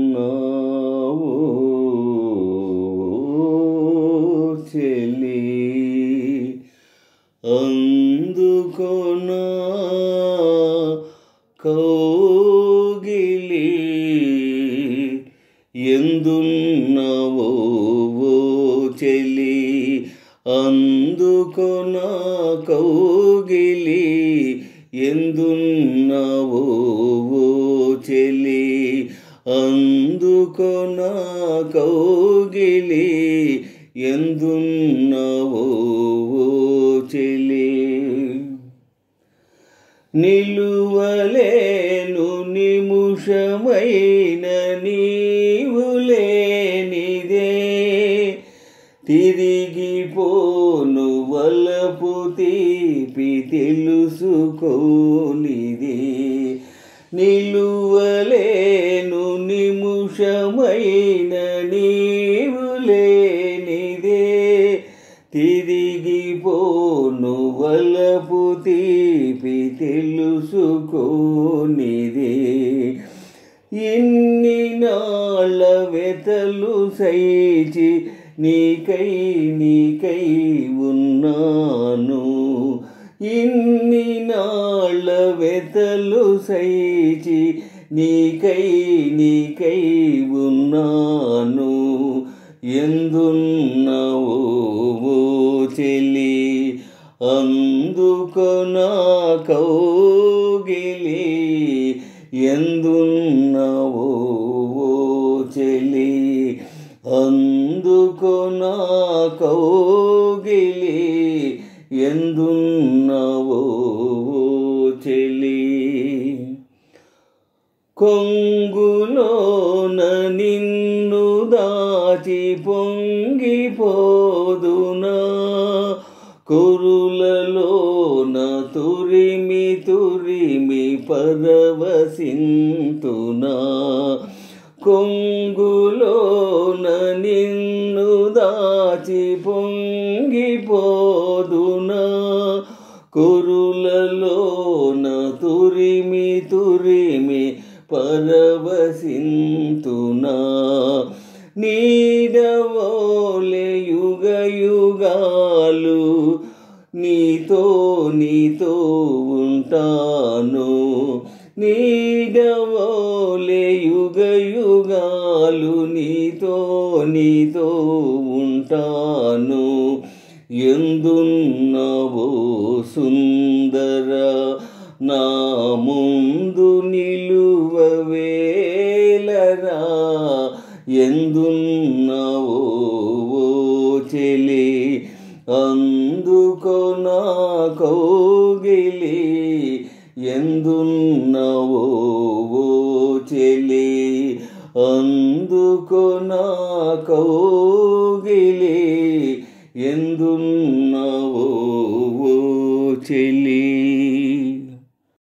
ఎందున్నావో చెలి అందుకొనా కౌగిలి ఎందున్నావో చెలి అందుకొనా కౌగిలి ఎందున్నావో చెలి అందుకొనా కౌగిలి ఎందున్నావో చెలి నిలువలేను నిముషమైన నీవు లేనిదే తిరిగిపోను వలపు తీపి తెలుసుకోనిదే నిలువలేను నిముషమైన నీవు లేనిదే తిరిగిపోను వలపు తీపి తెలుసుకోనిదే ఇన్ని నాళ్ళ వెతలు సైచి నీకై ఉన్నాను ఇన్ని నాళ్ళ వెతలు సైచి నీకై ఉన్నాను ఎందున్నావో చెలి అందుకొనా కౌగిలి ఎందున్నావో చెలి అందుకొనా కౌగిలి ఎందున్నావో చెలి కొంగులోన నిన్ను దాచి పొంగిపోదునా కురులలోన తురిమి పరవశింతునా కొంగులోన నిన్ను దాచి పొంగిపోదునా కురులలోన తురిమి పరవశింతునా నీడవోలే యుగాలు నీతో ఉంటాను నీడవోలే యుగాలు నీతో ఉంటాను ఎందున్నావో సుందర నా ముందు నిలువవేలరా ఎందున్నావో చెలి అందుకొనా కౌగిలి ఎందున్నావో చెలి అందుకొనా కౌగిలి ఎందున్నావో చెలి.